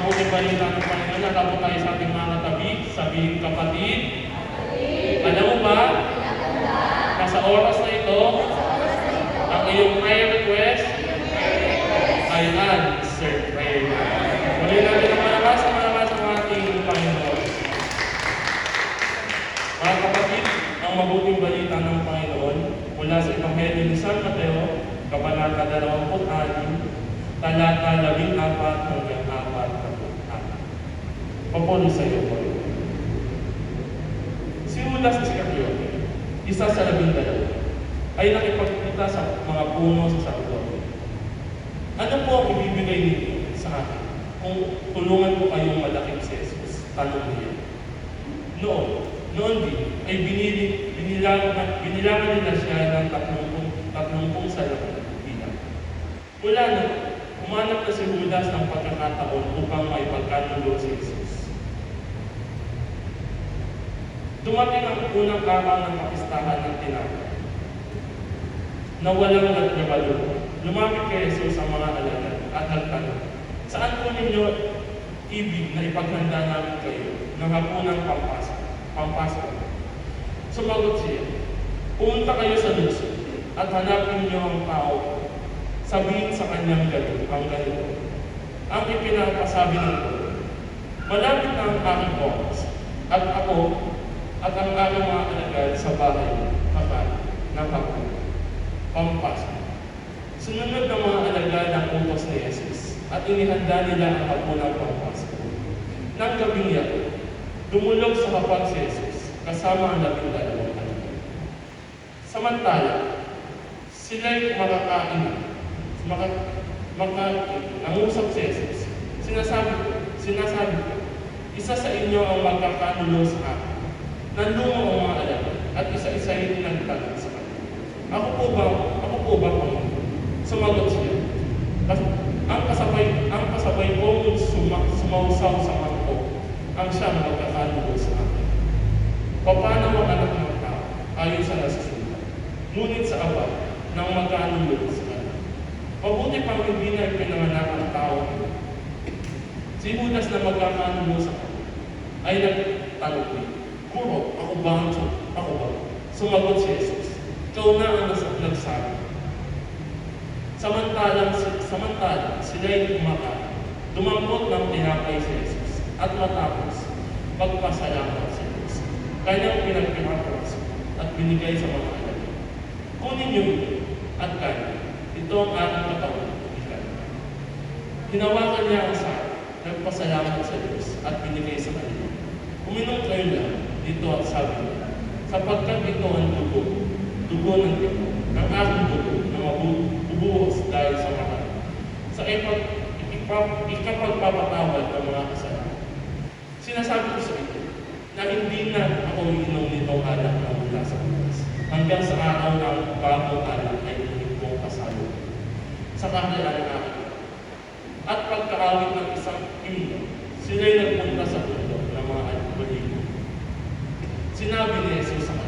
mabuting balita ng Panginoon na tapos tayo sa ating mga katabi, sabihin kapatid. Alam mo ba, na sa oras na ito, ang iyong prayer request ay answered prayer. Muli natin ang malakas ng ating Panginoon. Mga kapatid, ang mabuting balita ng Panginoon mula sa Ebanghelyo ni San Mateo, Kabanata 26, talata 14 hanggang 4. Papuri sa iyo po. Si Judas Iscariote, isa sa 12, ay nakipagkita sa mga puno sa sacerdote. Ano po ang ibibigay ninyo sa akin kung tulungan ko kayong malakip si Jesus? Tanong niya. Noon din ay binilangan nila siya ng 30 salapi bilang. Mula na, umanap na si Judas ng pagkakataon upang maipagkanulo si Jesus. Dumating ang unang araw ng kapistahan ng tinapay na walang nagkabalo. Lumapit kay Jesus sa mga alagad at nagtanong, saan po ninyo ibig na ipaghanda namin kayo ng hapunang pampasko? Sumagot siya, pumunta kayo sa lungsod at hanapin niyo ang tao. Sabihin sa kanyang ang ganito, ang ipinapasabi nito, malapit na ang aking oras at ako at ang aking mga alagad sa bahay ng hapon, pampasko. Sunod ng mga alagad ang utos ni Jesus at inihanda nila ang hapunang pampasko. Nang gabing yato, dumulog sa hapag si Jesus kasama ang 12 alagad. Samantala, sila'y nangusap si Jesus. Sinasabi ko, isa sa inyo ang magkakanulo sa akin. Nandungo ang mga alagad at isa-isa'y nagtanong sa kanya. Ako po ba, Panginoon? Sumagot siya. Ang kasabay kong sumausaw sa mangkok ang siyang magkakanulo sa akin. Paano ang anak ng tao ayon sa nasusulat? Ngunit sa Ama nang magkanulo sa kanya. Mabuti pang hindi na ipinanganak ang tao. Si Judas na magkakanulo sa kanya ay nagtanong niya, Guro, ako ba? Sumagot si Jesus, ikaw na ang nagsabi. Samantalang sila'y kumakain, dumampot ng tinapay si Jesus at matapos, magpasalamat si Jesus. Kanyang pinagpinapos at binigay sa mga alagad. Kunin niyo ito at kanya. Ito ang aking katawan. Hinawakan niya ang sari, nagpasalamat sa Diyos at binigay sa kanila. Uminom kayo lang dito at sabi niya, sapagkat ito ang dugo ng Diyos, ang aking dugo na mabubuhos dahil sa mga sa ikapagpapatawad ng mga kasalanan. Sinasabi ko sa inyo na hindi na ako iinom nitong alak na mula sa bukas hanggang sa araw ng bagong alak ay hindi kong kasalo sa kahayaan ng aking. At pagkaawit ng isang himno, sila'y nagpunta sa bundok ng mga baligo. Sinabi ni Jesus sa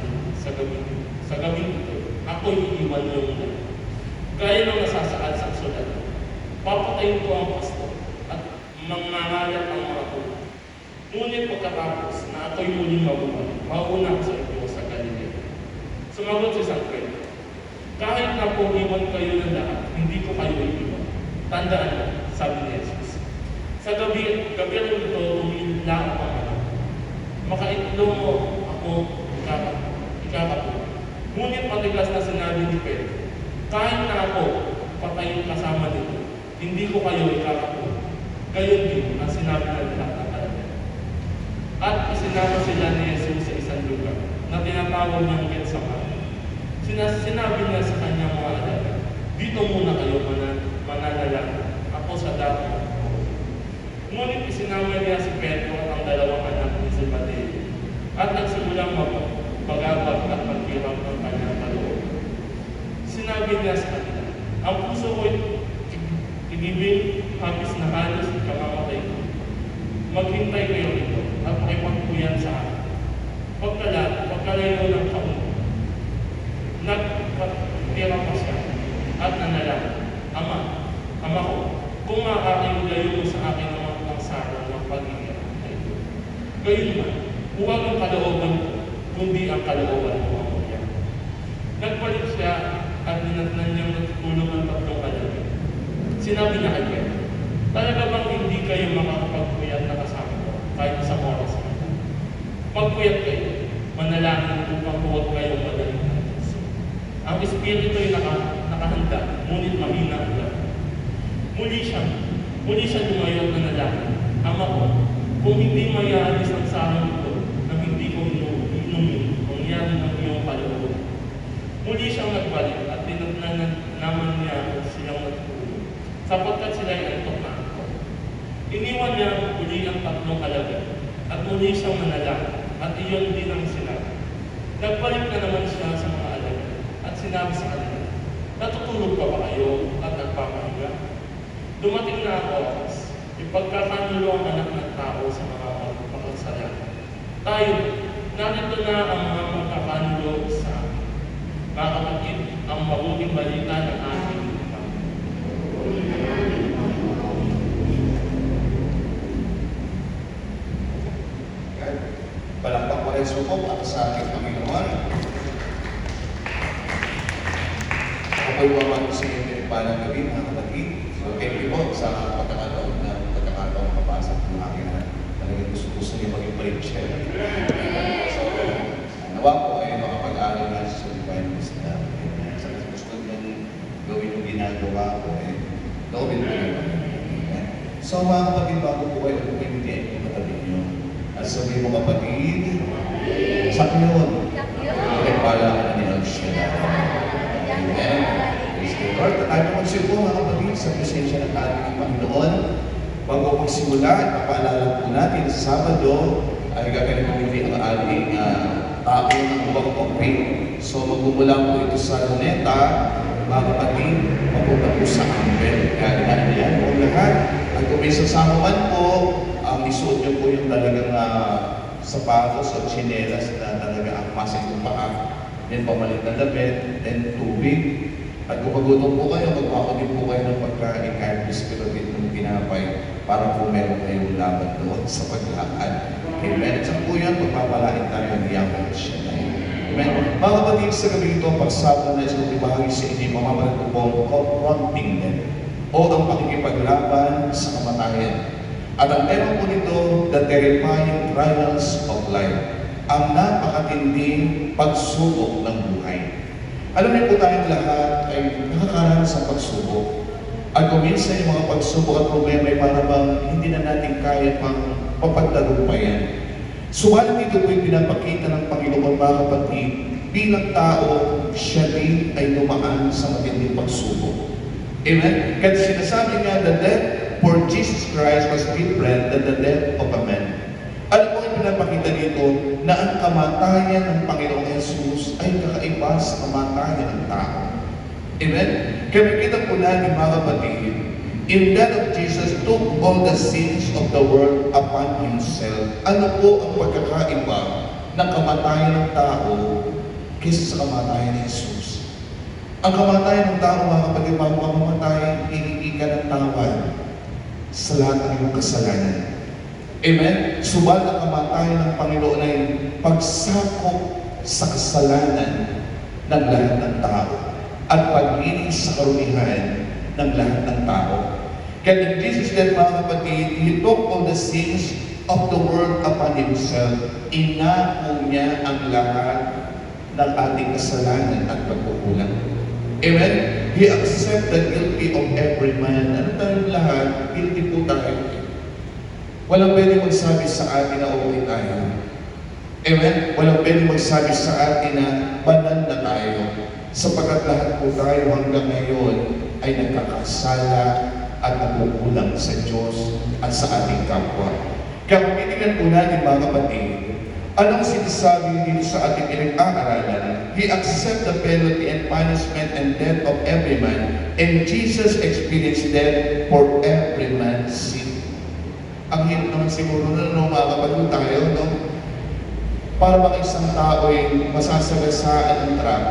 kanila sa gabing ito, ako'y iiwan niyo muna. Gaya ng nasasaad sa sulat, papatayin ko ang pastor at mangangalat ang mga puno. Ngunit pagkatapos na ako'y muling mabuhay, mauna ko sa inyo sa Galilea. Sumagot si San Pedro, kahit na po iwan kayo ng lahat, hindi ko kayo iiwan. Tandaan mo, sabi ni Jesus. Sa gabi rin ito, tumila ang pangalan. Makaitlong mo ako ikakapon. Ngunit matigas na sinabi ni Pedro, kahit na ako patayin kasama nito, hindi ko kayo ikakapon. Gayon din ang sinabi ng lahat ng alagad. At isinama sila ni Jesus sa isang lugar na tinatawag niyang Getsemani. Sinabi niya sa kanyang mga alagad, dito muna kayo mananalangin. Ako sa dati. Ngunit isinama niya si Pedro at ang 2 anak ni Zebedeo at nagsimulang magagawag at magkirang ng kanyang kaloob. Sinabi niya sa kanila, ang puso ko'y igibing hapis na halos ikamamatay ko. Maghintay kayo rito at makipagpuyan sa akin. Pagkalayo ng kaunti, nagpatira pa siya at nanalangin, Ama ko, kung maaaring layo mo sa akin ang sari Gayon man, huwag ang kalooban ko, kundi ang kalooban mo ang umiyak. Nagbalik siya at ninatnan niyang natutulog ang tatlong alagad. Sinabi niya kay Pedro, talaga bang hindi kayo makakapagpuyat na kasama ko kahit isang oras na? Magpuyat kayo, manalangin upang huwag kayong madaling natin. Ang Espiritu ay nakahanda, ngunit mahina ang lahat. Muli siya lumayo na nalangin. Ama ko, kung hindi mayalis ang sarang ito na hindi ko inumin, mangyari ng iyong kalooban. Muli siyang nagbalik at tinatnan naman niya silang natutulog, sapagkat sila ay antok na antok. Iniwan niya muli ang tatlong alagad at muli siyang manalangin at iyon din ang sinabi. Nagbalik na naman siya sa mga alagad at sinabi sa kanila, natutulog pa ba kayo at nagpapahinga? Dumating na ang oras, ipagkakanulo ang anak ng tao sa mga magkakasalanan. Tayo, narito na ang mga magkakanulo sa amin. Mga kapatid, ang mabuting balita ng ating Palakpak po rin suko at sa ating Panginoon. Ako po'y waman sa inyo palang gabi, mga kapatid. So, thank you po sa pagkakataong mabasa ng aking talagang gusto niyo maging preacher. So, nawa po ay makapag-aral na sa divine wisdom. Sa gusto niyong gawin yung ginagawa ko, gawin mo yung So, mga kapatid, bago po kayo puminti, matabi niyo. At sabihin mo kapatid, sakyon. Ay pala ka na ni Alshela. Amen. Praise the Lord. At tayo magsipo mga kapatid sa presensya ng ating Panginoon. Bago magsimula, papaalala po natin sa Sabado ay gagawin ang ating tao ng Bangkok Pay. So magmumula po ito sa Luneta, mga kapatid, mapunta po sa Amber. Kaya ganaan niyan po lahat. At kung may sasama man po, isuot niyo po yung talagang sapatos o tsinelas na talaga ang masig ng paa. Then pamalit na damit, then tubig. At kung pagutom po kayo, magpapagin po kayo ng pagkain kahit biskito din ng tinapay para po meron kayong laban doon sa paglakad. Amen. At sa po yan, pagpapalain tayo ng yaman siya na yun. Amen. Mga kapatid, sa gabi ito, pagsabot na isang ibahagi sa inyo, mamamalit ko po confronting them o ang pakikipaglaban sa kamatayan. At ang tema po nito, the terrifying trials of life, ang napakatinding pagsubok ng buhay. Alam niyo po tayong lahat ay nakakaranas sa pagsubok. At kung minsan yung mga pagsubok at problema ay parang hindi na natin kaya pang papagtagumpayan. Subalit ito po'y pinapakita ng Panginoon mga kapatid, bilang tao, siya din ay dumaan sa matinding pagsubok. Amen? Kasi sinasabi nga, the death for Jesus Christ was different than the death of a man. Alam mo yung pinapakita dito na ang kamatayan ng Panginoong Jesus ay kakaiba sa kamatayan ng tao. Amen? Kaya kita po natin mga kapatid, in death of Jesus took all the sins of the world upon Himself. Ano po ang pagkakaiba ng kamatayan ng tao kaysa sa kamatayan ni Jesus? Ang kamatayan ng tao, mga kapatid, bago ka mamatay, hihingi ka ng tawad sa lahat ng iyong kasalanan. Amen? Subal ang kamatayan ng Panginoon ay pagsakop sa kasalanan ng lahat ng tao at paglinis sa karunihan ng lahat ng tao. Kaya in Jesus' death, mga kapatid, He took all the sins of the world upon Himself. Inako niya ang lahat ng ating kasalanan at pagkukulang. Amen? He accepted guilty of every man. Ano tayong lahat? Guilty po tayo. Walang pwede magsabi sa atin na okay tayo. Amen? Walang pwede magsabi sa atin na banal na tayo. Sapagkat lahat po tayo hanggang ngayon ay nagkakasala at nagkukulang sa Diyos at sa ating kapwa. Kaya kung titignan po natin mga kapatid, anong sinasabi dito sa ating pinag-aaralan? He accepted the penalty and punishment and death of every man, and Jesus experienced death for every man's sin. Ang hirap naman siguro na mga kapatid tayo, no? Para bang isang tao ay masasagasaan ng truck,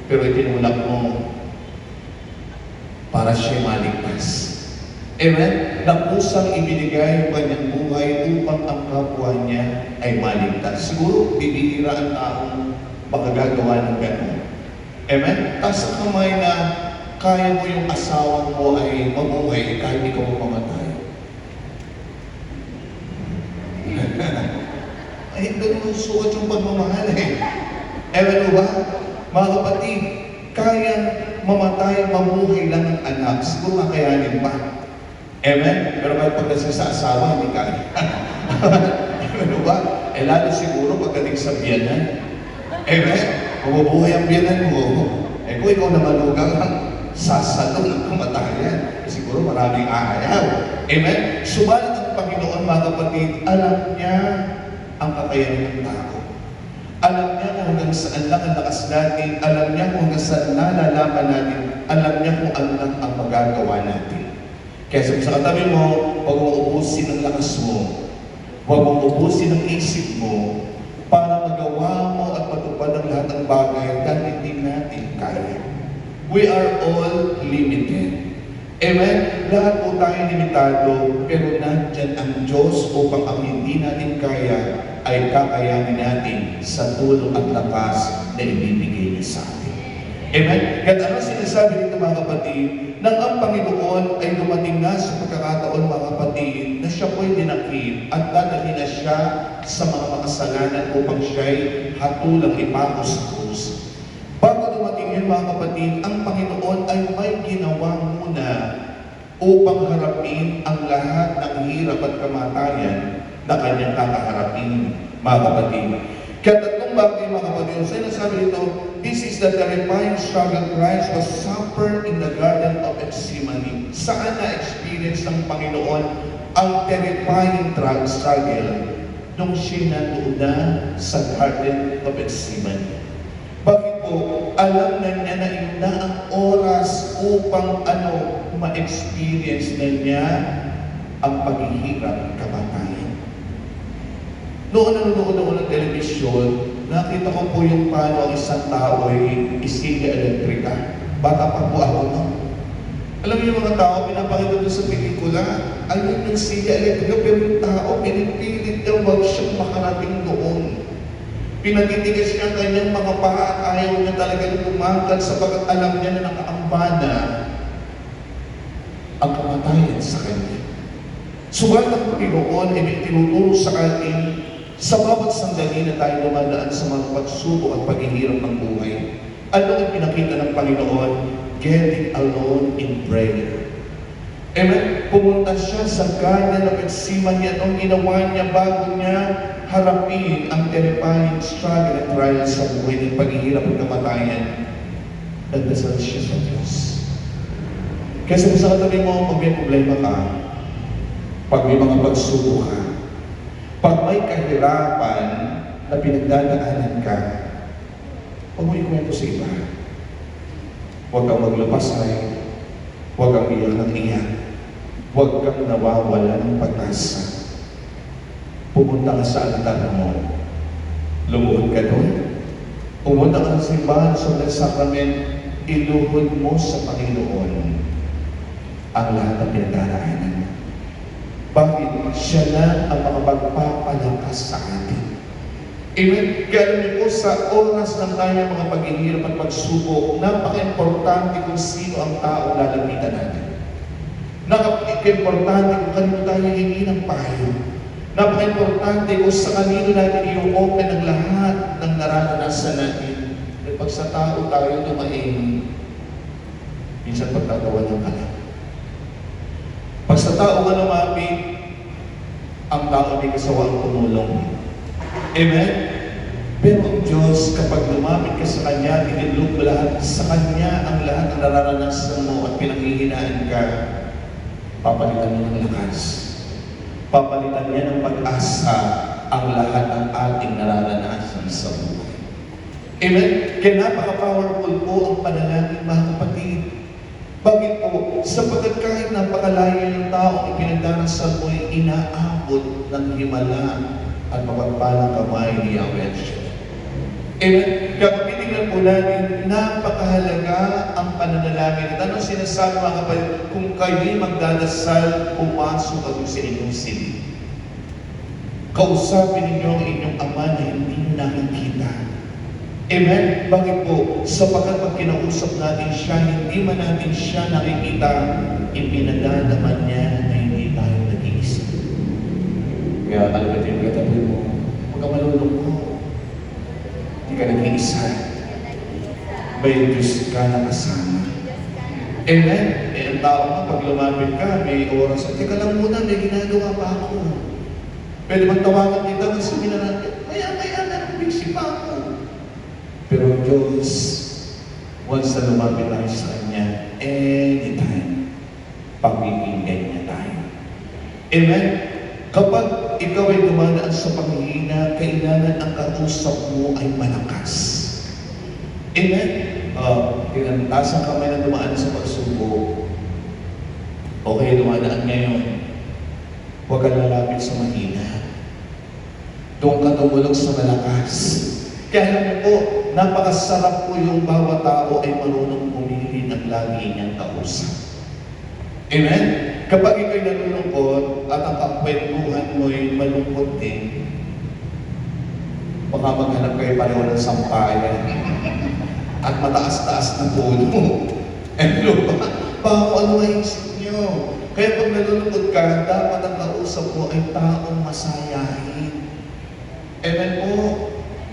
pero itinulak mo para siya maligtas. Amen? Na kusang ibinigay ang kanyang buhay upang ang kapwa niya ay maligtas. Siguro, bibihira ang taong makagagawa ng gano'n. Amen? Taas ang kamay na kaya mo yung asawa mo ay mabuhay kahit ikaw mamatay. Ay, ganun suot yung pagmamahal eh. Amen mo ba? Mga kapatid, kaya mamatay, mabuhay lang ang anak. Siguro kakayanin pa. Amen? Pero kahit pagdating sa asawa, hindi kaya. Amen ba? Eh lalo siguro pagdating sa biyanan. Amen? Mabubuhay ang biyanan mo. Eh kung ikaw naman huwag sasalong ng kamatayan, siguro maraming aayaw. Amen? Subalit ang Panginoon, mga kapatid, alam niya ang kakayanan ng tao. Alam niya kung hanggang saan lang ang lakas natin. Alam niya kung hanggang saan nalalaman natin. Alam niya kung ano lang ang magagawa natin. Kaya sa katabi mo, huwag mong ubusin ang lakas mo. Huwag mong ubusin ang isip mo para magawa mo at matupad ang lahat ng bagay dahil hindi natin kaya. We are all limited. Amen? Lahat po tayo limitado, pero nandyan ang Diyos upang ang hindi natin kaya ay kakayanin natin sa tulong at lakas na ibibigay niya sa atin. Amen? Kaya ano sinasabi dito mga kapatid, nang ang Panginoon ay dumating na sa pagkakataon mga kapatid, na siya po'y dinakip at dadalhin na siya sa mga makasalanan upang siya'y hatulang ipako sa krus. Bago dumating yun mga kapatid, ang Panginoon ay may ginawa muna upang harapin ang lahat ng hirap at kamatayan na kanyang kakaharapin, mga kapatid. Kaya tatlong bagay, mga kapatid, sa sinasabi dito, this is the terrifying struggle Christ was suffered in the Garden of Gethsemane. Saan na-experience ng Panginoon ang terrifying struggle nung siya nandoon na sa Garden of Gethsemane? Bakit po? Alam na niya na yun na ang oras upang ma-experience na niya ang paghihirap, kamatayan. Noon nanonood ako ng telebisyon, nakita ko po yung paano ang isang tao ay isilya elektrika. Bata pa po ako, no? Alam niyo yung mga tao, pinapakita doon sa pelikula, ayun yung silya elektrika, pero yung tao, pinipilit niya wag siyang makarating doon. Pinagtitigas niya ang kanyang mga paa at ayaw niya talagang tumagal sapagkat alam niya na nakaambana ang kamatayan sa kanya. Subalit ang Panginoon ay may tinuturo sa atin sa bawat sandali na tayo dumadaan sa mga pagsubok at paghihirap ng buhay. Ano ang pinakita ng Panginoon? Getting alone in prayer. Amen? Pumunta siya sa Garden of Gethsemane at ang ginawa niya bago niya harapin ang terrifying struggle at trial sa buhay ng paghihirap at kamatayan. Nagdasal siya sa Diyos. Kaya sa katabi mo, pag may problema ka, pag may mga pagsubok ka, pag may kahirapan na pinagdadaanan ka, huwag mo ikwento sa iba. Huwag kang maglupasay, huwag kang iyak ng iyak, huwag kang nawawala ng pag-asa. Pumunta ka sa altar mo, lumuhod ka doon, pumunta ka sa simbahan sa Sacrament, iluhod mo sa Panginoon ang lahat ng pinagdaraanan mo. Bakit? Siya lang ang makapagpapalakas sa atin. Amen? Kaya alam niyo po, sa oras ng tayo mga paghihirap at pagsubok, napaka-importante kung sino ang tao lalapitan natin. Napaka-importante kung kanino tayo hingi ng payo. Napaka-importante kung sa kanino natin i-open ang lahat ng nararanasan natin. At pag sa tao tayo dumaing, minsan pagtatawa ng kalat. Pag sa tao ka lumapit, ang tao may kasawang tumulong. Amen? Pero ang Diyos, kapag lumapit ka sa Kanya, inilog mo lahat sa Kanya ang lahat ng nararanasan mo at pinanghihinaan ka, papalitan niya ng lakas. Papalitan niya ng pag-asa ang lahat ng ating nararanasan sa buhay. Amen? Kaya napaka-powerful po ang panalangin, mga kapatid. Bakit po? Sapagkat kahit napakalayo ng tao ang ipinagdarasal mo ay inaabot ng himala at mapagpalang kamay ni Yahweh. Amen? Kapag tinignan po natin, napakahalaga ang pananalangin. At anong sinasabi mga kapatid? Kung kayo'y magdadasal, pumasok kayo sa inyong silid. Kausapin ninyo ang inyong ama na hindi nyo nakikita. Amen? Bakit po? Sapagkat pag kinausap natin siya, hindi man natin siya nakikita, ipinagdadaman niya na hindi tayo nag-iisip. Kaya alam natin yung katabi mo, huwag ka malulungkot. Hindi ka nag-iisa. May Diyos ka na kasama. Amen? Eh, ang tao nga, pag lumapit ka, may oras. Teka lang muna, may ginagawa pa ako. Pwede bang tawagan kita kasi natin, maya-maya na, busy pa ako. Pero Diyos, once na lumapit tayo sa Kanya, anytime, pagpipinggan niya tayo. Amen? Kapag ikaw ay dumadaan sa panghihina, kailangan ang kausap mo ay malakas. Amen? Taas ang kamay na dumaan sa pagsubok. Okay, dumadaan ngayon. Huwag kang lalapit sa mahina. Doon ka tumulog sa malakas. Kaya alam niyo po, napakasarap po yung bawat tao ay marunong pumili ng lagi niyang kausap. Amen? Kapag ikaw'y nalulungkot at ang kakwentuhan mo'y malungkot din, baka maghanap kayo pareho ng sampayan at mataas-taas na puno. Ano ba? Baka kung ano maisip niyo. Kaya pag nalulungkot ka, dapat ang kausap mo ay taong masayahin. Amen po?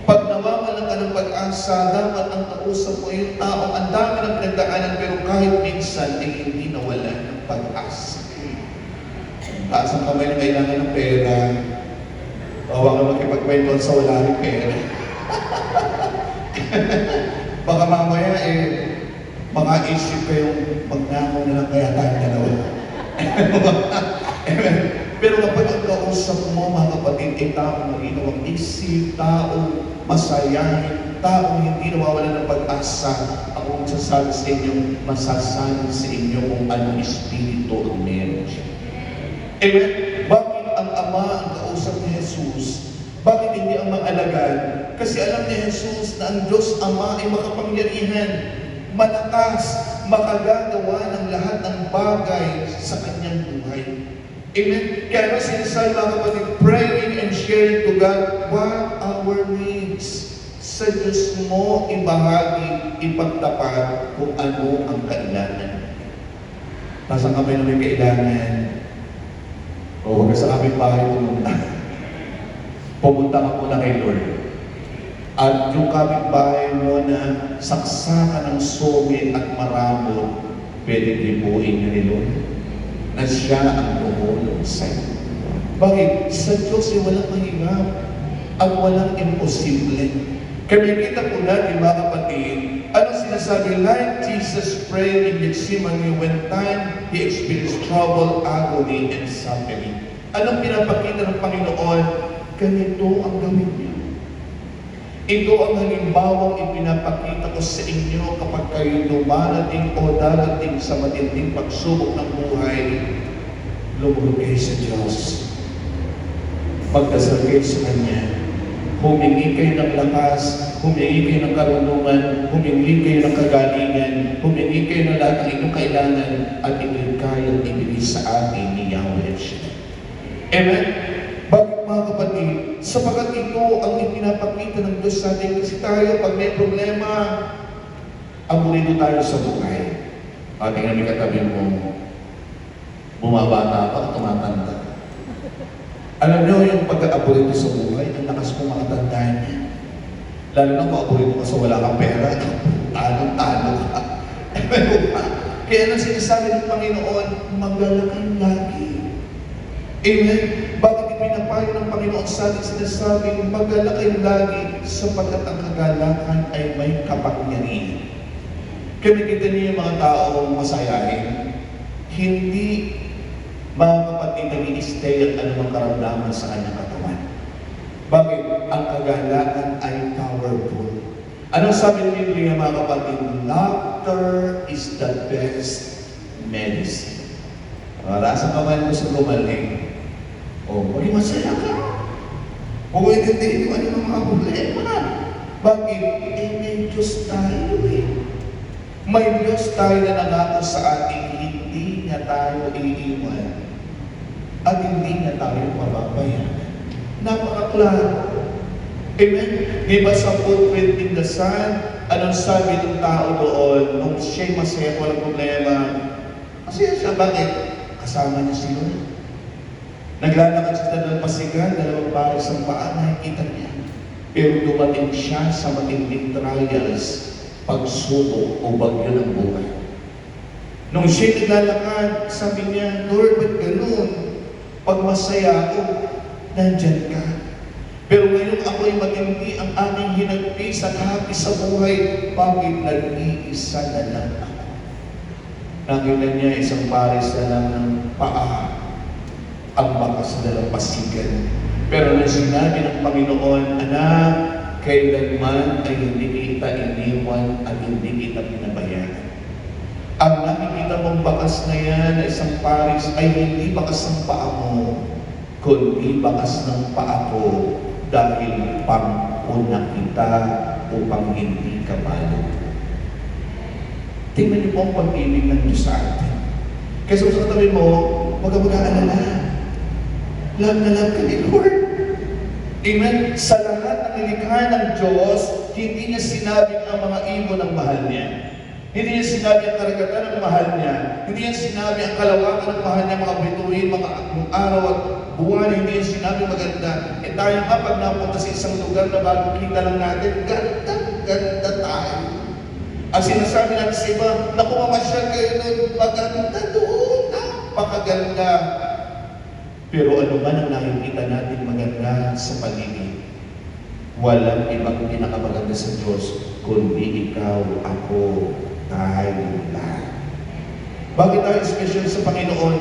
Pag nawawalan ka ng pag-asa, dapat ang kausap mo yung taong ang dami ng pinagdaanan pero kahit minsan ay hindi nawalan ng pag-asa. Taas ang kamay na kailangan ng pera. Bawa ka makipagkwento sa wala rin pera. Baka mamaya makaisip kayong magnakaw na lang kaya tayo dalawa. Pero kapag ang kausap mo, mga kapatid, ay taong malinaw ang isip, taong masayahin, taong hindi nawawalan ng pag-asa, ako magsasabi sa inyo, masasabi sa inyo kung anong espiritu ang meron siya. Amen? Bakit ang Ama ang kausap ni Jesus? Bakit hindi ang mga alagad? Kasi alam ni Jesus na ang Diyos Ama ay makapangyarihan, malakas, makagagawa ng lahat ng bagay sa kanyang buhay. Amen? Kaya sinasabi mga kapatid, praying and sharing to God what our needs. Sa Diyos mo ibahagi, ipagtapat kung ano ang kailangan. Nasaan kami na may kailangan? O huwag ka sa aming bahay pumunta. Pumunta ka muna kay Lord. At yung kapitbahay mo na saksakan ng sumit at maramo, pwede libuin niya ni Lord na siya ang tumulong sa'yo. Bakit? Sa Diyos ay walang mahirap at walang imposible. Kaya kita po natin mga kapatid, anong sinasabi? Like Jesus prayed in Gethsemane when time He experienced trouble, agony, and suffering. Anong pinapakita ng Panginoon? Ganito ang gawin niyo. Ito ang halimbawang ipinapakita ko sa inyo kapag kayo dumarating o darating sa matinding pagsubok ng buhay, lumuhod kayo sa Diyos. Magdasal kayo sa Kanya. Humingi kayo ng lakas, humingi kayo ng karunungan, humingi kayo ng kagalingan, humingi kayo ng lahat ng inyong kailangan at ito'y kayang ibigay sa atin ni Yahweh. Amen? Bakit mga kapatid? Sapagat ito ang ipinapakita ng Diyos sa atin kasi tayo, pag may problema, aburito tayo sa buhay. Ating namin katabi mo, bumabata pa, tumatanda. Alam niyo yung pagka-aburito sa buhay, ang lakas mo makatandaan niya. Lalo na kung aburito ka sa wala kang pera, talo ka. Kaya nang sinasabi ng Panginoon, maglalakang lagi. Amen? Bakit ipinapayo ng Panginoon sa atin sinasabing maglalakay lagi sapagkat ang kagalakan ay may kapangyarihan. Kaya kita niyo yung mga taong masayahin, hindi mga kapatid nag-i-stay at anumang karamdaman sa kanyang katawan. Bakit? Ang kagalakan ay powerful. Anong sabi ng Biblia mga kapatid? Laughter is the best medicine. Nasa kamay mo sa gumaling, maging masaya ka. Kung intindihin mo ano yung mga problema, Bakit? May Diyos tayo eh. May Diyos tayo na nangako sa ating hindi niya tayo iiwan at hindi niya tayo pababayaan. Napakaklaro. Amen? Di ba sa footprint in the sun, anong sabi ng tao doon? Nung siya'y masaya, walang problema. Masaya siya. Bakit? Kasama niya si Lord. Naglalakad siya ng pasigan, dalawang pares ang paa, nakikita niya. Pero dumating siya sa matinding trials, pagsubok o bagyo ng buhay. Nung siya'y naglalakad, sabi niya, Lord, ba't ganun? Pag masaya ako, nandyan ka. Pero ngayon ako'y matindi ang aming hinagpis at happy sa buhay, bakit nag-iisa na lang ako? Nakita niya isang pares na lang ng paa, ang bakas na lang pasigan. Pero nang sinabi ng Panginoon, anak, kailanman ay hindi kita iniwan at hindi kita pinabayaan. Ang nakikita mong bakas na yan na isang pares ay hindi bakas ng paa mo, kundi bakas ng paa ko dahil pang-una kita upang hindi ka malo. Tingnan niyo po ang pag-ibig ng Diyos sa atin. Kaya sa tabi mo, huwag ka mag-aalala. Love na love ka ni Lord. Amen? Sa lahat ng nilikha ng Diyos, hindi niya sinabi ang mga ibon ng mahal niya. Hindi niya sinabi ang karagatan ng mahal niya. Hindi niya sinabi ang kalawakan ng mahal niya, mga bituin, mga araw at buwan. Hindi niya sinabi maganda. Eh tayo nga, pag napunta sa isang lugar na bago kita lang natin, ganda tayo. Ang sinasabi natin sa iba, naku, mamasyal kayo nun, maganda doon, napakaganda. Pero ano man ang nakikita natin maganda sa paligid, walang ibang pinakamaganda sa Diyos, kundi ikaw, ako, tayo lahat. Bakit tayo special sa Panginoon?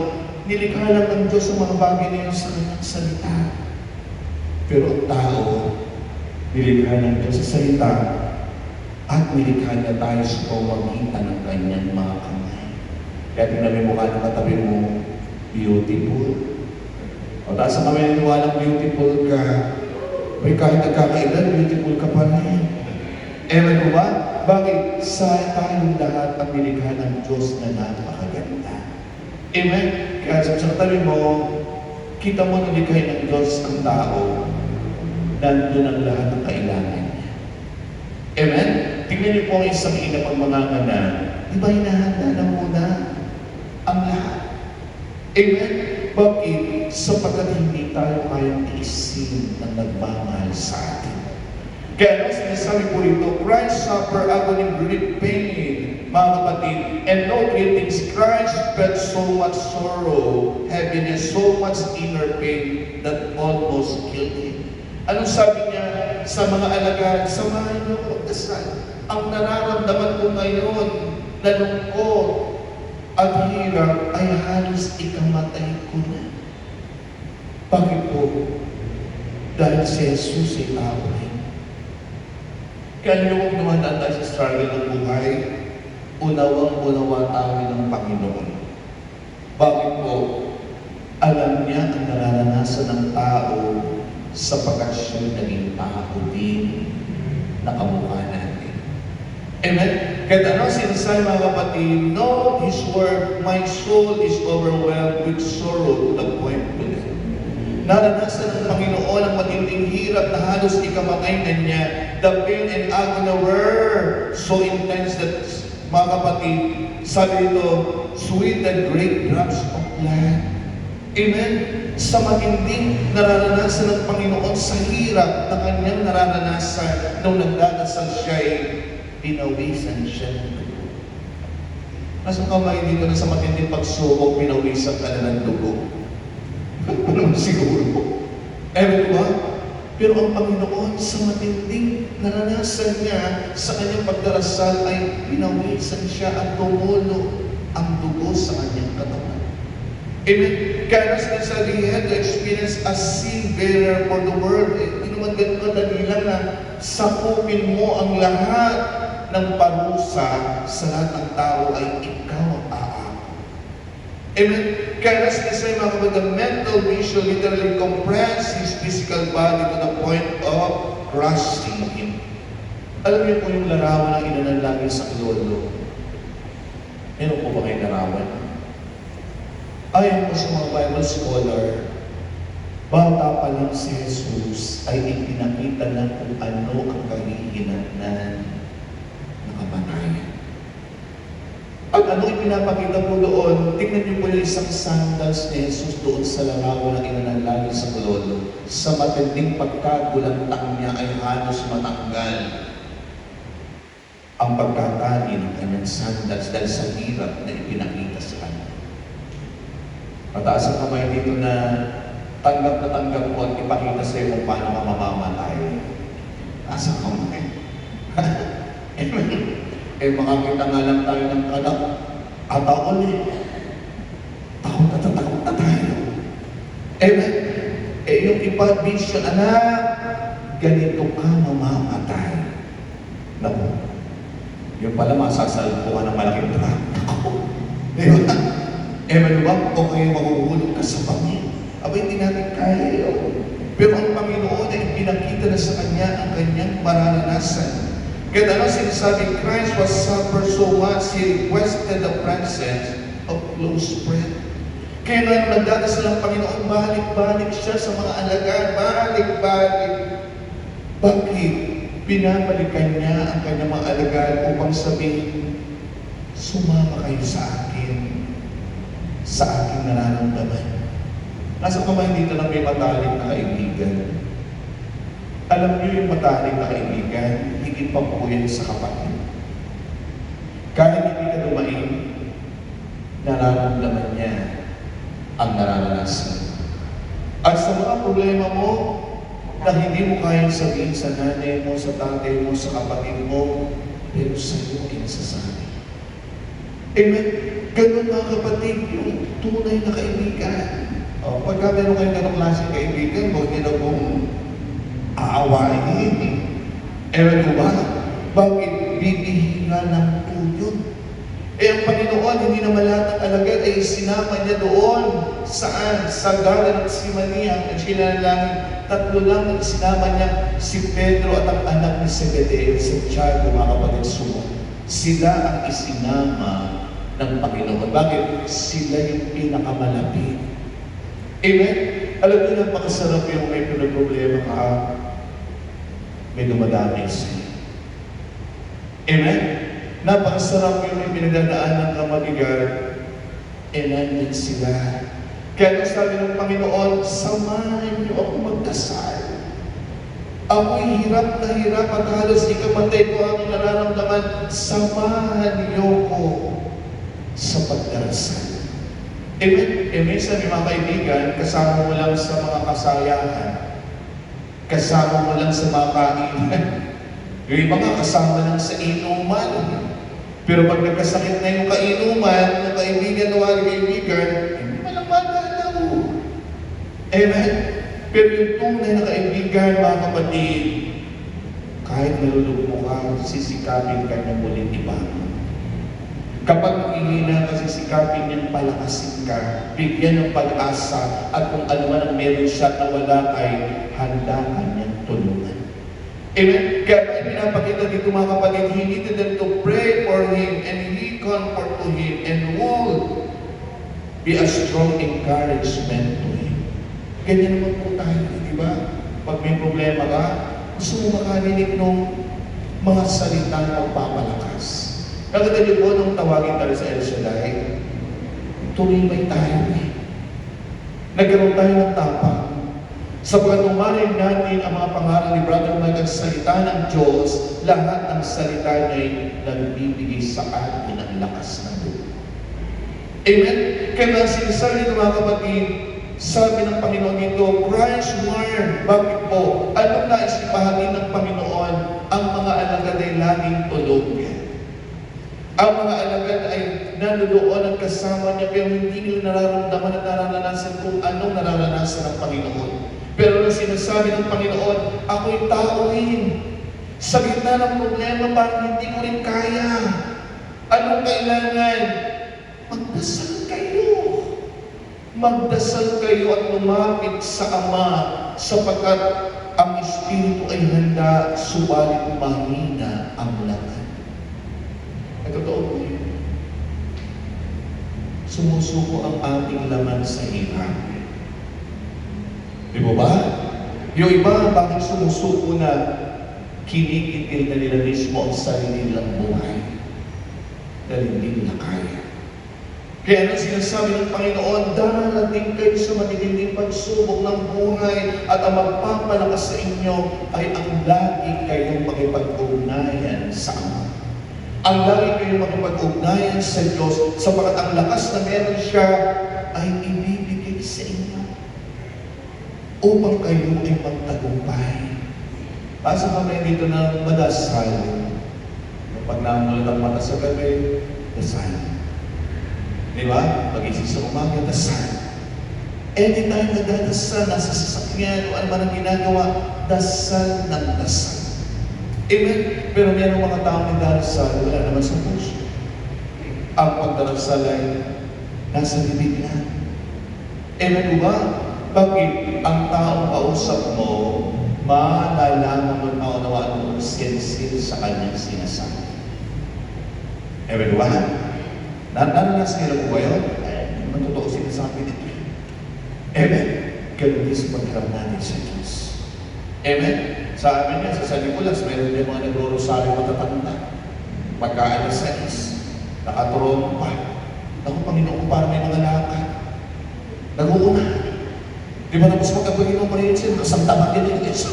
Nilikha lang ng Diyos ang mga bagay na yun sa kanyang salita. Pero ang tao, nilikha ng Diyos sa salita at nilikha niya tayo sa pamamagitan ng kanyang mga kamay. Kaya tingnan mo mukha ng katabi mo, beautiful. O taas ang kamay ng walang beautiful ka. May kahit nagkakailan, beautiful ka pa rin. Ewan mo ba? Bakit? Sa tayong lahat ang nilikha ng Diyos na napakaganda. Amen? Kaya sa tabi mo, kita mo na nilikha ng Diyos ang tao, nandun ang lahat ng kailangan niya. Amen? Tingnan niyo po ang isang ina pag mangangana. Di ba hinahanda na muna ang lahat? Amen? Bakit? Sapagkat hindi tayo kayang iisin ng nagmamahal sa atin. Kaya ang sinasabi po rito, Christ suffered agony, great pain, mga kapatid. And no greetings, Christ felt so much sorrow, heaviness, so much inner pain that almost killed him. Anong sabi niya sa mga alagad? Samahan niyo ko, dasal. Ang nararamdaman ko ngayon, na lungkot at hirap, ay halos ikamatay ko na. Bakit po? Dahil si Jesus ay tao rin. Kaya huwag naman tayo sa struggle ng buhay, unawang-unawa tayo ng Panginoon. Bakit po? Alam niya ang nararanasan ng tao sapagkat siya'y naging tao din na kamukha natin. Amen? Kaya ano sinasabi mga kapatid, know His word, my soul is overwhelmed with sorrow to the point of death. Naranasan ng Panginoon ang matinding hirap na halos ikamatay na niya. The pain and agony were so intense that, mga kapatid, sabi nito, sweet and great drops of blood. Amen? Sa matinding nararanasan ng Panginoon sa hirap na kanyang nararanasan nung nagdadasal siya'y pinawisan siya ng dugo. Nasa kamay dito na sa matinding pagsubok, pinawisan ka na ng dugo. Ano siguro? Ewan ba? Pero ang Panginoon sa matinding naranasan niya sa kanyang pagdarasal ay pinawisan siya at tumulo ang dugo sa kanyang katawan. Amen? Kaya sinasabi, he had to experience a sin bearer for the world. Hindi naman ganun kadali lang na sakupin mo ang lahat ng parusa sa lahat ng tao ay ikaw ang aako. Amen? Kaya sinasabi mga kapag the mental vision literally compressed his physical body to the point of crushing him. Alam niyo po yung larawan ng ina ng langit sa lolo. Meron po ba kayong larawan? Ayon po sa mga Bible scholar, bata pa lang si Jesus ay ipinakita na kung ano ang kahihinatnan ng kamatayan. At ano ipinapakita po doon? Tingnan niyo po yung isang sandals ni Jesus doon sa larawan ng ina ng langit sa lolo. Sa matinding pagkagulantang niya ay halos matanggal ang pagkatani ng kanyang sandals dahil sa hirap na ipinakita sa kanya. Mataas ang kamay dito na tanggap na tanggap mo at ipakita sa iyo kung paano ka mamamatay. Taas ang kamay. Makakita nga lang tayo ng anak. Ataon takot na tayo. Yung ipa-vision, anak, ganito ka mamamatay. Naku, yung pala masasalpo ka ng malaking truck. Diba? Diba? O kayo mahuhulog ka sa pangin. Aba, hindi natin kaya yun. Pero ang Panginoon ay pinakita na sa Kanya ang Kanyang mararanasan. Kaya ano sinasabi, Christ was suffered so much, He requested the presence of close friend. Kaya nang nagdadasal ang Panginoon, balik-balik siya sa mga alagad, balik-balik. Bakit? Pinabalikan niya ang kanyang mga alagad upang sabihin, sumama kayo sa aking nararamdaman. Nasa kamay dito na may matalik na kaibigan. Alam niyo yung matalik na kaibigan, higit pa po yan sa kapatid. Kahit hindi ka dumain, nararamdaman niya ang nararanasan. At sa mga problema mo, na hindi mo kayang sabihin sa nanay mo, sa tatay mo, sa kapatid mo, pero sa iyo ay nasasabi. Amen? Ganun mga kapatid, yung tunay na kaibigan. Pagka meron kayong ganong klaseng kaibigan, huwag niyo na kung aawain. Ewan mo ba? Bakit bibihira ng tuyod? Ang Panginoon, hindi naman lahat ng alagad ay sinama niya doon. Saan? Sa Garden of Simania, at sinalangin, 3 lang ang sinama niya, si Pedro at ang anak ni Zebedeo, si Tiago, mga kapatid sumo. Sila ang isinama ng Panginoon. Bakit? Sila yung pinakamalapit. Amen? Alam niyo, napakasarap yung may pinaproblema ka, may dumadami sa'yo. Amen? Napakasarap yung may pinagdadaan ng mabigat, nandun sila. Kaya sabi ng Panginoon, samahan niyo ako magdasal. Ako'y hirap na hirap at halos ikamatay ko ang nararamdaman. Samahan niyo ko sa pagdarasal. Amen? Minsan, mga kaibigan, kasama mo lang sa mga kasayahan. Kasama mo lang sa mga kainan. Yung iba nga, kasama lang sa inuman. Pero pag nagkasakit na yung kainuman, yung kaibigan, hindi mo lang magalaw. Amen? Pero yung tunay na kaibigan, mga kapatid, kahit nalulugmo ka, sisikapin ka niya muling ibangon. Kapag hihina ka, sisikapin niyang palakasin ka, bigyan ng pag-asa, at kung ano man ang meron siya na wala kay, handa ka niyang tulungan. Amen? Kaya pinapakita dito mga kapatid, he needed them to pray for him and he comfort to him and would be a strong encouragement to him. Ganyan naman po tayo, di ba? Pag may problema ka, gusto mo makarinig ng mga salitang magpapalakas. Nakita niyo po nung tawagin tayo sa El Shaddai, tumibay tayo eh. Nagkaroon tayo ng tapang. Sapagkat umarin natin ang mga pangaral ni Brother Mike at salita ng Diyos, lahat ng salita niya'y nagbibigay sa atin ang lakas ng Diyos. Amen? Kaya sinasabi ng mga kapatid, sabi ng Panginoon dito, Christ learned. Bakit po? Anong nais ipahatid ng Panginoon? Ang mga alagad ay laging tulog. Ang mga alagad ay nanudoon at kasama niya, pero hindi nila nararamdaman at nararanasan kung anong nararanasan ng Panginoon. Pero nang sinasabi ng Panginoon, ako'y tao rin. Sa gitna ng problema, parang hindi ko rin kaya. Anong kailangan? Magdasal kayo. Magdasal kayo at lumapit sa Ama sapagkat ang espiritu ay handa, subalit mahina ang laman. Ay totoo po yun. Sumusuko ang ating laman sa hirap. Di ba ba? Yung iba, bakit sumusuko na kinikitil na nila mismo ang sarili nilang buhay? Dahil hindi nila kaya. Kaya ano sinasabi ng Panginoon, darating kayo sa matitinding pagsubok ng buhay at ang magpapalakas sa inyo ay ang lagi kayong makipag-ugnayan sa Ama. Ang lagi kayong makipag-ugnayan sa Diyos sapagat ang lakas na meron siya ay ibibigay sa inyo upang kayo ay magtagumpay. Pasa kami dito ng madasal. Kapag namulat ang mata sa gabi, dasal. Di ba? Pag-isip sa umaga, dasal. Anytime nagdadasal, nasa sasakyan o ano man ang ginagawa, dasal ng dasal. Amen? Pero mayroong mga taong nagdadasal, wala naman sa puso. Ang pagdarasal ay nasa bibig na. Amen ba? Bakit ang taong kausap mo, malalaman mo at maunawaan mo sincere sa kanyang sinasabi. Amen ba? Naranasan nila po ba yun? Naman totoo sinasabi nito. Amen. Ganun din sa pagharap natin sa Diyos. Amen. Sa amin yan, sa Sanikulas, meron din mga nagro-rosaryo matatanda. Pagka-alas-alis, nakatrompa. Naku, Panginoon, parang may mga lakad. Nag-uuna. Di ba tapos magkabagin ng Panginoon, kasamtaman din yung Diyos.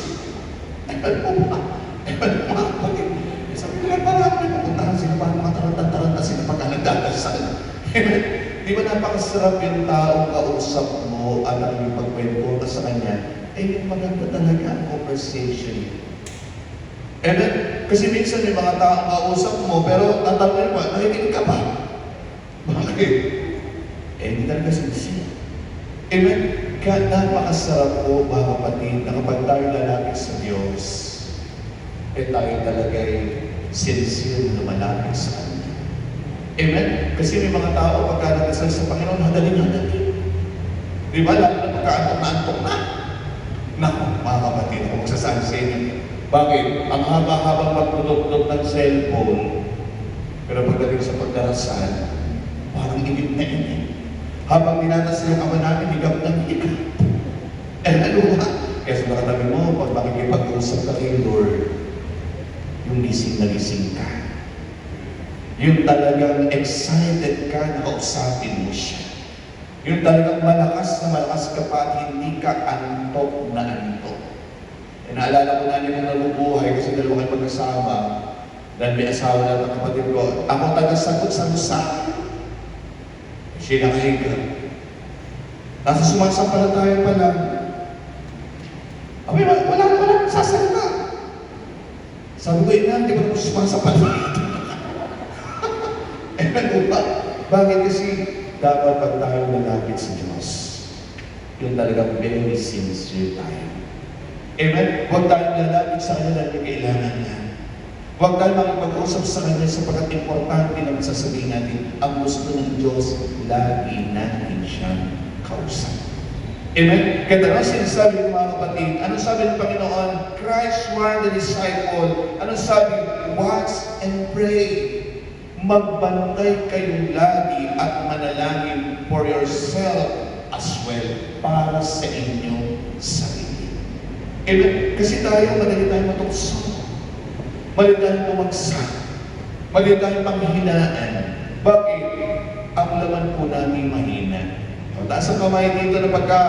Amen po ba? Amen po ba? Sabi ko, parang may pupuntahan sila, parang mga taranta-taranta sila pagka-nagdadasal. Amen. Di ba napakasarap yung taong kausap mo at ang yung pagkwento ka sa kanya, yung maganda talaga ang conversation. Amen? Kasi minsan may mga taong kausap mo, pero tatanungin mo, nakikinig ka ba? Bakit? Hindi talaga sincere. Amen? Kaya napakasarap po, mga kapatid, na kapag tayo lalapit sa Diyos, tayo talaga'y sincere na malapit sa Kanya. Amen? Kasi may mga tao pagka nagdasal sa Panginoon, hadaling-hadaling. Di ba? Lalo na pagka-antok na. Naku, mga kapatid, kung magsasabi sa inyo, bakit? Ang haba-habang magtutok ng cellphone, pero pagdating sa pagdarasal, parang inip na inip. Habang dinadasal yung ama namin, higap ng higap. Ano ba? Kaya sa mga tabi mo, pag makikipag-usap ka kay Lord, yung gising na gising ka. Yung talagang excited ka na kausapin mo siya. Yung talagang malakas na malakas ka pa at hindi ka antok na antok. E naalala ko na niyo nung nabubuhay kasi dalawa kayo magkasama dahil may asawa na ng kapatid ko. Ako taga-sagot sa musa. Siya nakahiga. Nasa sumasampalataya pa lang. Abay, wala, sasalita. Sabi ko, hindi ko na sumasampalataya. Bakit? Kasi dapat pag tayo nalapit sa Diyos, yung talagang very sincere tayo. Amen? Huwag tayo nalapit sa Kanya dahil kailangan niya. Huwag tayo makipag-usap sa Kanya sapagkat importante na masasabihin natin, ang gusto ng Diyos, lagi natin siyang kausap. Amen? Kaya talagang sinasabi ng mga kapatid, anong sabi ng Panginoon? Christ warned the disciple. Anong sabi? Watch and pray. Magbantay kayong lagi at manalangin for yourself as well, para sa inyong sarili. Amen? Kasi tayo, madali tayo matukso. Madali tayo tumagsak. Madali tayo panghinaan. Bakit? Ang laman po namin mahina. Taas ang kamay dito na pagka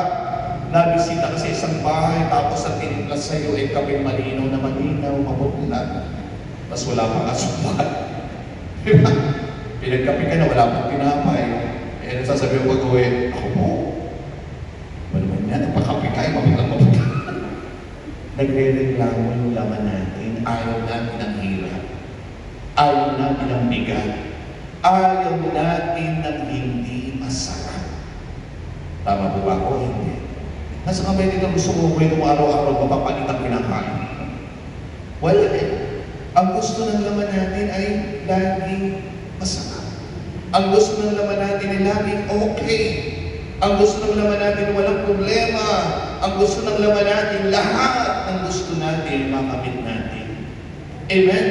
nabisita ka sa isang bahay, tapos ang tinimplas sa'yo ay kaping malinaw na malinaw, mabutla. Tapos wala pang asukal. Diba? Pinagkapi ka na, wala pang tinapay. Eh, nasasabi mo pag-uwi, ako po. Ano naman yan? Nagpakapi kayo, mabutla. Nagre-reklamo yung laman natin. Ayaw natin ang hirap. Ayaw natin ang bigat. Ayaw natin ng hindi masarap. Tama po ba ako? Hindi. Nasa kamay dito gusto ko kung araw-araw mapapalit ang kinakain. Wala eh. Ang gusto ng laman natin ay laging masarap. Ang gusto ng laman natin ay laging okay. Ang gusto ng laman natin ay walang problema. Ang gusto ng laman natin, lahat ng gusto natin natin, makamit natin. Amen?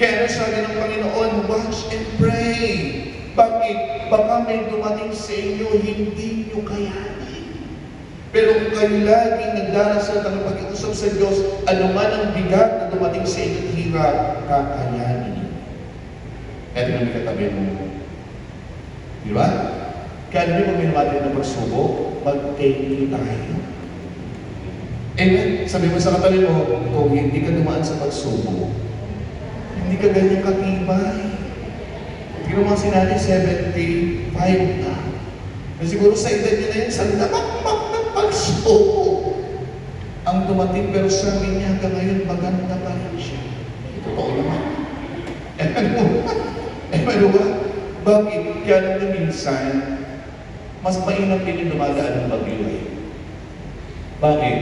Kaya sabi ng Panginoon, watch and pray. Bakit? Baka may dumating sa inyo, hindi nyo kayanin. Pero kung kayo laging nagdarasal at pag-iusap sa Diyos, anuman ang bigat na dumating sa inyo, hirap, kakayanin. Kaya tingnan mo katabi mo. Di ba? Kaya hindi mo minamati ng pagsubok, mag-take tayo. Amen? Sabi mo sa katabi mo, kung hindi ka dumaan sa pagsubok, hindi ka ganyan katibay. Tingnan mo si nanay, 75 na. Kasi siguro sa edad niya na yun, sa lamak-mak ng pagsubok. Ang dumating, pero sabi niya, hanggang ngayon, maganda pa rin siya. Totoo naman. Ano ba? Bakit? Kaya naman minsan, mas mainam din yung dumadaan ng bagyo eh. Bakit?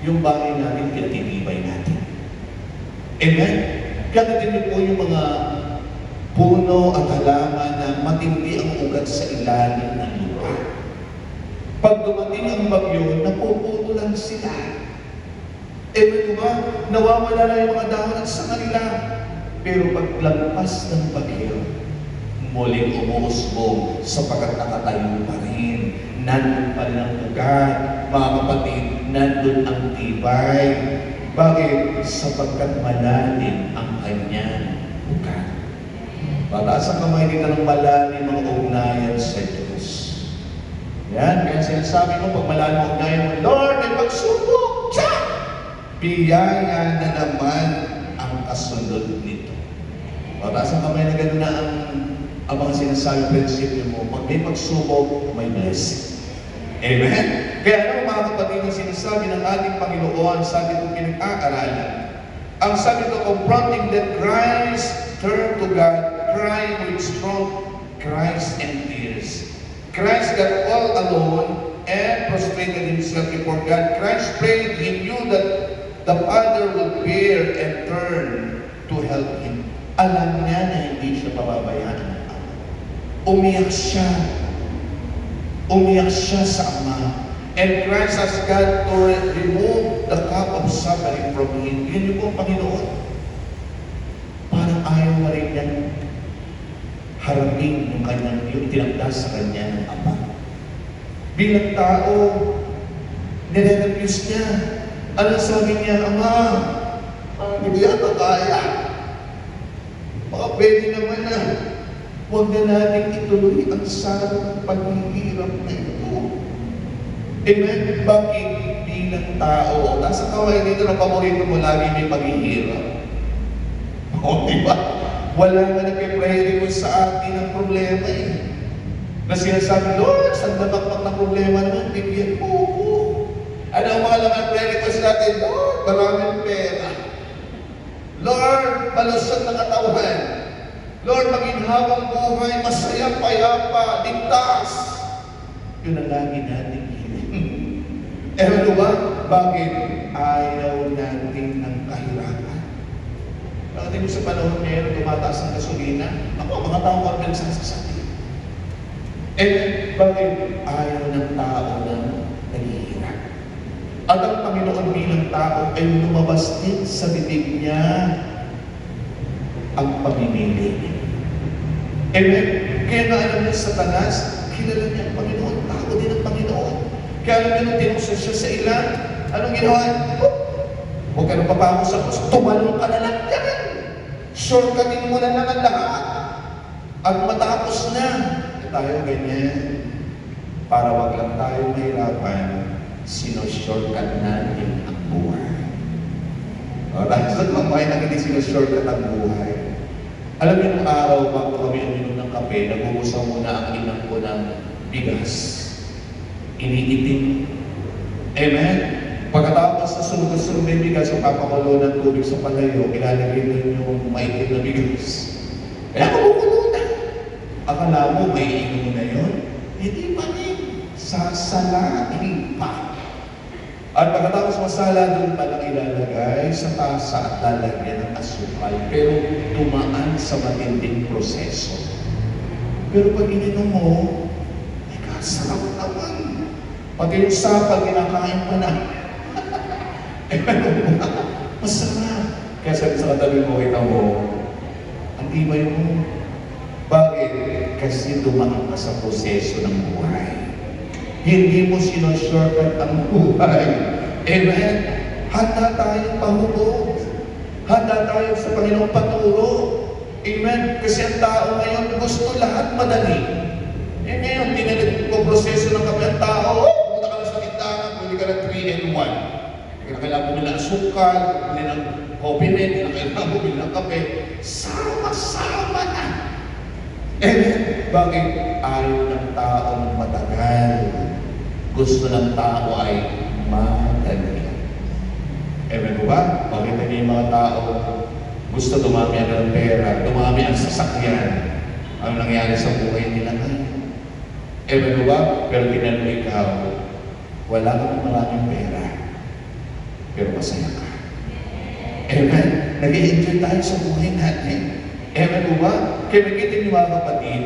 Yung bahay natin, pinatitibay natin. Amen? Kaya natin po yung mga puno at halaman na matindi ang ugat sa ilalim ng lupa. Pag dumating ang bagyo, napupuno lang sila. Amen ba? Nawawala na yung mga dahon at sanga nila. Pero paglagpas ng bagyo, muling umuusbong sapagkat nakatayo pa rin. Nandun pa rin ang ugat. Mga kapatid, nandun ang tibay. Bakit? Sapagkat malalim ang kanyang ugat. Pataas ang kamay dito ng malalim ang ugnayan sa Diyos. Yan, kaya sinasabi ko, pag malalim ang ugnayan mo, Lord, may pagsubok! Tiyan! Biyaya na naman ang kasunod nito. Pataas ang kamay na gano'n na ang mga sinasabi prinsipyo mo, pag may pagsubok, may blessing. Amen? Kaya ano mga kapatid ang sinasabi ng ating Panginoon sa ating pinag-aaralan? Ang sabi ko, confronting that Christ turned to God, crying with strong cries and tears. Christ got all alone and prostrated himself before God. Christ prayed, he knew that the Father would bear and turn to help him. Alam niya na hindi siya pababayaan ng Ama. Umiyak siya. Umiyak siya sa Ama. And Christ has God to remove the cup of suffering from him. Yun yung pong Panginoon. Parang ayaw na rin niyang harapin yung kanyang, yung tinagdas sa kanya ng Ama. Bilang tao, nire-refuse niya. Ano sabi niya, Ama, hindi yata kaya. Baka pwede naman na. Huwag na natin ituloy ang sarang ng paghihirap na ito. Amen? Bakit bilang tao? Nasa kaway dito ng paborito mo, lagi may paghihirap. O, diba? Wala nga nagpe-pray sa atin ang problema eh. Na sinasabi, Lord, saan nabakbak ng problema naman? Bigyan mo ko. Ano ang mga laman prayer request natin? Lord, maraming pera. Lord, malusot ng katawan. Lord, maginhawang buhay, masaya, payapa, ligtas. Yun ang lagi natin hiling. Ano ba? Bakit? Ayaw natin ng kahirapan. Bakit mo sa panahon ngayon, tumataas ang gasolina? Ako, mga tao ka rin sa sasakyan. Bakit? Ayaw ng tao na naghihirap. At ang Panginoon bilang tao ay lumabas din sa bibig niya ang pamimili. Amen? Kaya nga alam niya sa Satanas, kilala niya ang Panginoon. Tao din ang Panginoon. Kaya alam niya nung tinuksan siya sa ilan, anong ginawa? Huwag ka nang papako sa krus, tumalong ka na lang yan. Shortcutin mo na lang ang lahat. At matapos na. Tayo ganyan. Para wag lang tayo mahirapan, sino-shortcut natin ang buhay. Dahil sa mamay na hindi sino-shortcut ang buhay. Alam niyo nung araw, bago kami uminom ng kape, nagugusaw muna ang inang ko ng bigas. Iniitim. Amen? Pagkatapos na sunog na yung bigas, yung papakulo ng tubig sa palayo, ilalagay din yung maitim na bigas. Kaya kumukulo na. Akala mo, may inom na yun? Hindi pa rin. Sasalain pa. At pagkatapos masala, doon pa lang ilalagay sa tasa at lalagyan ng asukal. Pero dumaan sa matinding proseso. Pero pag ininom mo, ay kasarap naman. Pag yung sapal, kinakain mo na. Masarap. Kaya sabi sa katabi mo, kita mo, ang ibay mo. Bakit? Kasi dumaan ka sa proseso ng buhay. Hindi mo sinushortcut ang buhay. Amen? Handa tayong pahubog. Handa tayo sa Panginoong paturo. Amen? Kasi ang tao ngayon gusto lahat madali. Eh ngayon, proseso ng kape ang tao. Pumunta ka na sa tindahan, bumili ka ng 3-in-1. Hindi ka na kailangan bumili ng asukal, bumili ng coffee mate, hindi na kailangan bumili ng kape. Sama-sama na. Amen? Bakit? Ayaw ng taong matagal. Gusto ng tao ay madali. Amen po ba? Bakit hindi yung mga tao gusto dumami ang pera, dumami ang sasakyan? Ano nangyari sa buhay nila ngayon? Amen po ba? Pero tingnan mo ikaw, wala kang maraming pera, pero masaya ka. Amen? Nag-i-enjoy tayo sa buhay natin. Amen po ba? Kaya nakita niyo mga kapatid,